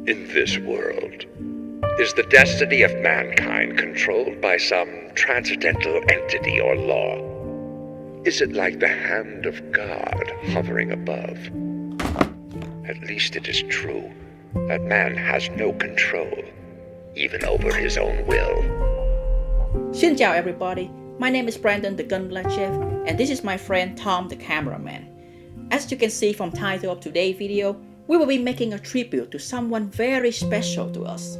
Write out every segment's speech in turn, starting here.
In this world, is the destiny of mankind controlled by some transcendental entity or law? Is it like the hand of God hovering above? At least it is true that man has no control, even over his own will. Xin chào everybody, my name is Brandon TheGunplachef, and this is my friend Tom the cameraman. As you can see from title of today's video, we will be making a tribute to someone very special to us.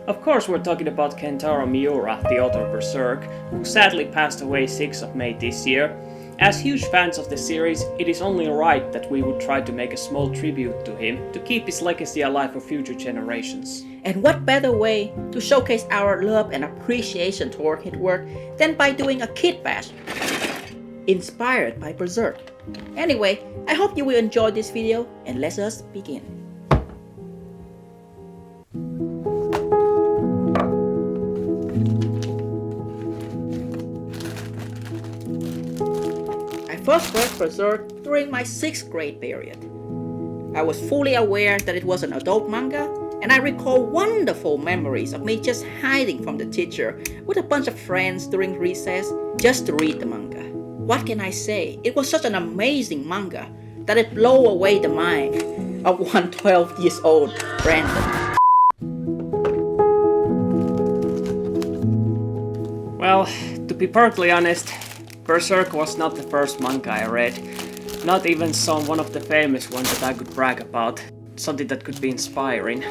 Of course, we're talking about Kentaro Miura, the author of Berserk, who sadly passed away 6th of May this year. As huge fans of the series, it is only right that we would try to make a small tribute to him to keep his legacy alive for future generations. And what better way to showcase our love and appreciation toward his work than by doing a Kitbash inspired by Berserk. Anyway, I hope you will enjoy this video, and let us begin. I first read Berserk during my 6th grade period. I was fully aware that it was an adult manga, and I recall wonderful memories of me just hiding from the teacher with a bunch of friends during recess just to read the manga. What can I say? It was such an amazing manga that it blew away the mind of one 12 years old Brandon. Well, to be perfectly honest, Berserk was not the first manga I read. Not even one of the famous ones that I could brag about. Something that could be inspiring.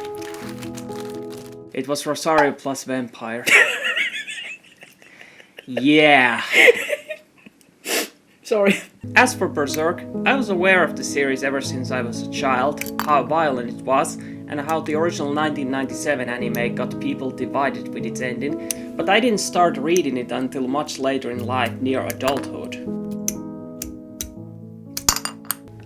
It was Rosario plus Vampire. Yeah. Sorry. As for Berserk, I was aware of the series ever since I was a child, how violent it was, and how the original 1997 anime got people divided with its ending, but I didn't start reading it until much later in life, near adulthood.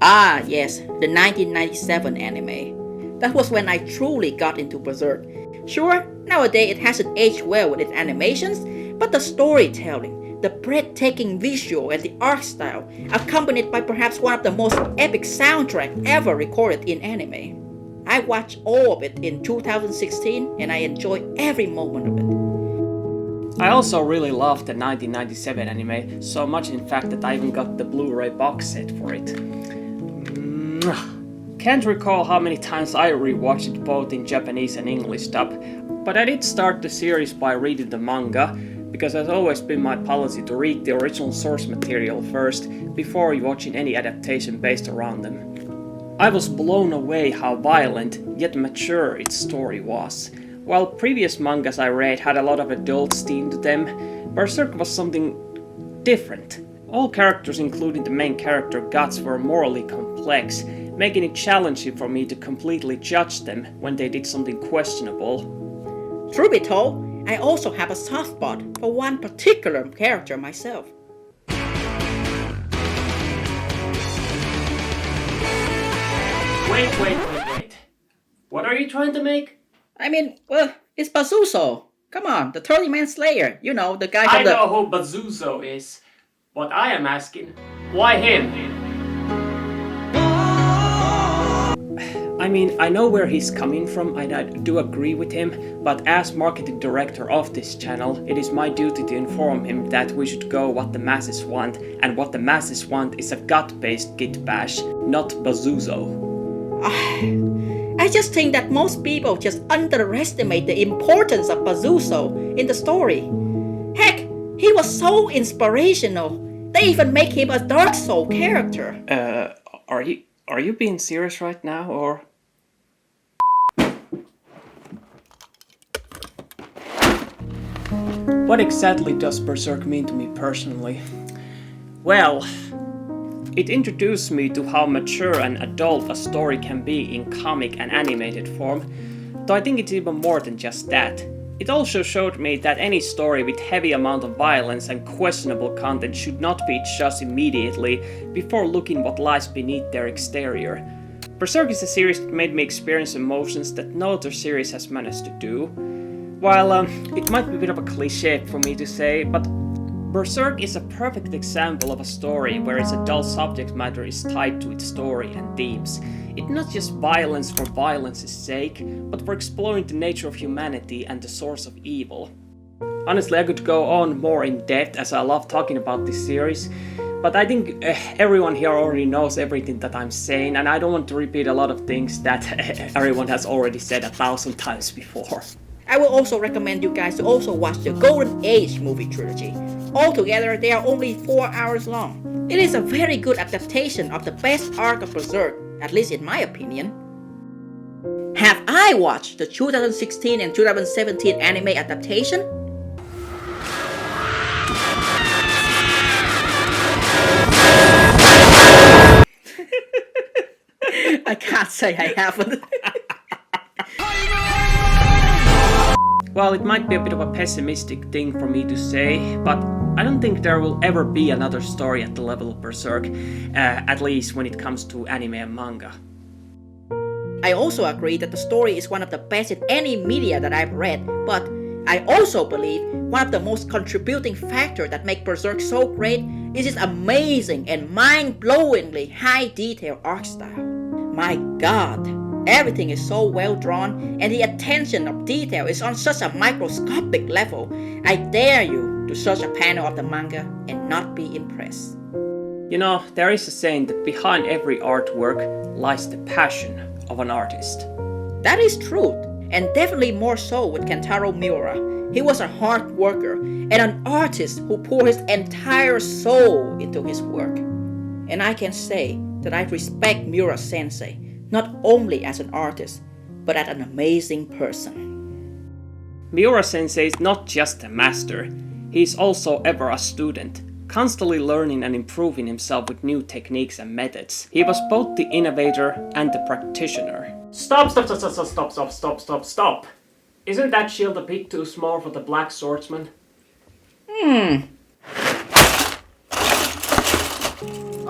Ah yes, the 1997 anime. That was when I truly got into Berserk. Sure, nowadays it hasn't aged well with its animations, but the storytelling, the breathtaking visual and the art style, accompanied by perhaps one of the most epic soundtracks ever recorded in anime. I watched all of it in 2016 and I enjoyed every moment of it. I also really loved the 1997 anime, so much in fact that I even got the Blu-ray box set for it. Can't recall how many times I rewatched it both in Japanese and English dub, but I did start the series by reading the manga, because it's always been my policy to read the original source material first, before watching any adaptation based around them. I was blown away how violent, yet mature its story was. While previous mangas I read had a lot of adult theme to them, Berserk was something different. All characters, including the main character Guts, were morally complex, making it challenging for me to completely judge them when they did something questionable. Truth be told, I also have a soft spot for one particular character myself. Wait. What are you trying to make? I mean, well, it's Bazuzo. Come on, the 30-man slayer. You know, the guy from I know who Bazuzo is. What I am asking, why him? I mean, I know where he's coming from, and I do agree with him, but as marketing director of this channel, it is my duty to inform him that we should go what the masses want, and what the masses want is a gut-based Kitbash, not Bazuzo. I just think that most people just underestimate the importance of Bazuzo in the story. Heck, he was so inspirational. They even make him a Dark Soul character. Are you being serious right now, or? What exactly does Berserk mean to me personally? Well, it introduced me to how mature and adult a story can be in comic and animated form, though I think it's even more than just that. It also showed me that any story with heavy amount of violence and questionable content should not be judged immediately before looking what lies beneath their exterior. Berserk is a series that made me experience emotions that no other series has managed to do. While it might be a bit of a cliché for me to say, but Berserk is a perfect example of a story where its adult subject matter is tied to its story and themes. It's not just violence for violence's sake, but for exploring the nature of humanity and the source of evil. Honestly, I could go on more in depth as I love talking about this series, but I think everyone here already knows everything that I'm saying, and I don't want to repeat a lot of things that everyone has already said 1,000 times before. I will also recommend you guys to also watch the Golden Age movie trilogy. Altogether, they are only 4 hours long. It is a very good adaptation of the best arc of Berserk, at least in my opinion. Have I watched the 2016 and 2017 anime adaptation? I can't say I haven't. Well, it might be a bit of a pessimistic thing for me to say, but I don't think there will ever be another story at the level of Berserk, at least when it comes to anime and manga. I also agree that the story is one of the best in any media that I've read, but I also believe one of the most contributing factors that make Berserk so great is its amazing and mind-blowingly high-detail art style. My god, everything is so well drawn and the attention of detail is on such a microscopic level. I dare you to search a panel of the manga and not be impressed. You know, there is a saying that behind every artwork lies the passion of an artist. That is true, and definitely more so with Kentaro Miura. He was a hard worker and an artist who poured his entire soul into his work. And I can say that I respect Miura-sensei, not only as an artist, but as an amazing person. Miura-sensei is not just a master, he is also ever a student, constantly learning and improving himself with new techniques and methods. He was both the innovator and the practitioner. Stop! Isn't that shield a bit too small for the Black Swordsman?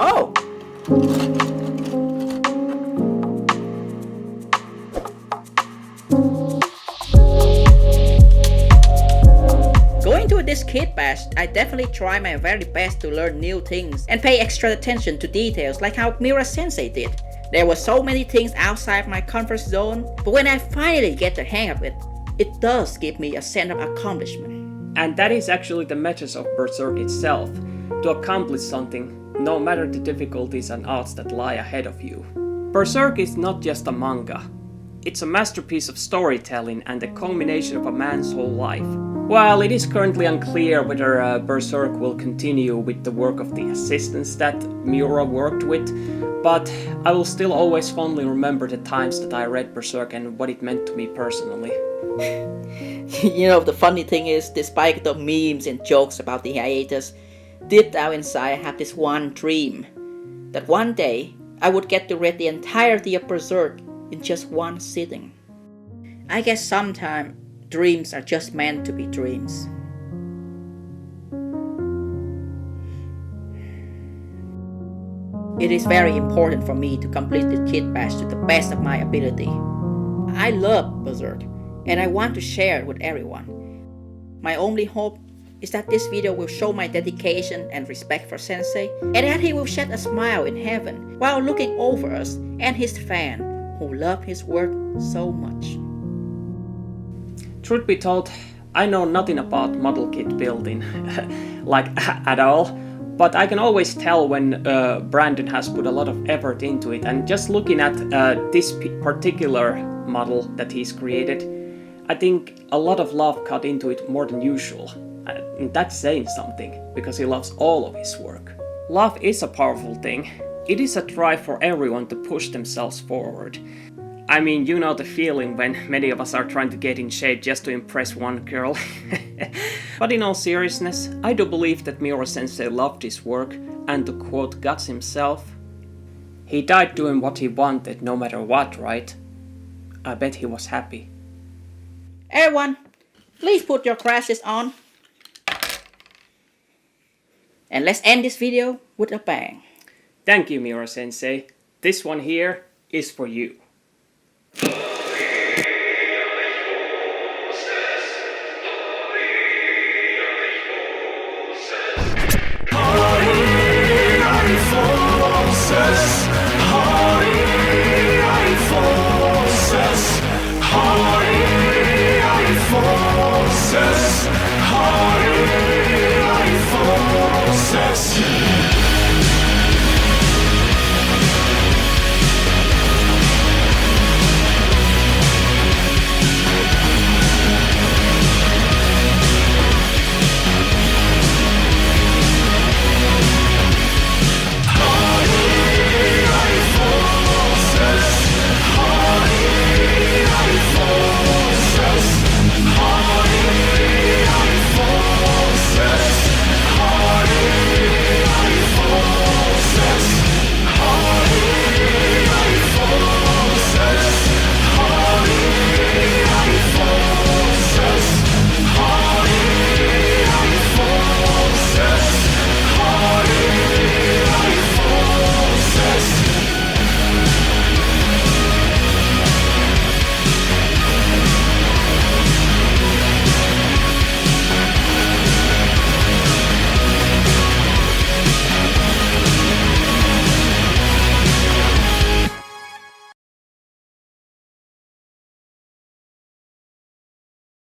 Oh! Going to this Kitbash, I definitely try my very best to learn new things and pay extra attention to details like how Miura-sensei did. There were so many things outside my comfort zone, but when I finally get the hang of it, it does give me a sense of accomplishment. And that is actually the message of Berserk itself, to accomplish something, no matter the difficulties and odds that lie ahead of you. Berserk is not just a manga. It's a masterpiece of storytelling and the culmination of a man's whole life. While it is currently unclear whether Berserk will continue with the work of the assistants that Miura worked with, but I will still always fondly remember the times that I read Berserk and what it meant to me personally. You know, the funny thing is, despite the memes and jokes about the hiatus, deep down inside I have this one dream, that one day I would get to read the entirety of Berserk in just one sitting. I guess sometimes dreams are just meant to be dreams. It is very important for me to complete the Kitbash to the best of my ability. I love Berserk, and I want to share it with everyone. My only hope is that this video will show my dedication and respect for Sensei, and that he will shed a smile in heaven while looking over us and his fans who love his work so much. Truth be told, I know nothing about model kit building, like at all, but I can always tell when Brandon has put a lot of effort into it, and just looking at this particular model that he's created, I think a lot of love got into it more than usual. And that's saying something, because he loves all of his work. Love is a powerful thing. It is a drive for everyone to push themselves forward. I mean, you know the feeling when many of us are trying to get in shape just to impress one girl. But in all seriousness, I do believe that Miura-sensei loved his work, and to quote Guts himself, he died doing what he wanted no matter what, right? I bet he was happy. Everyone, please put your glasses on. And let's end this video with a bang. Thank you, Miura-sensei. This one here is for you.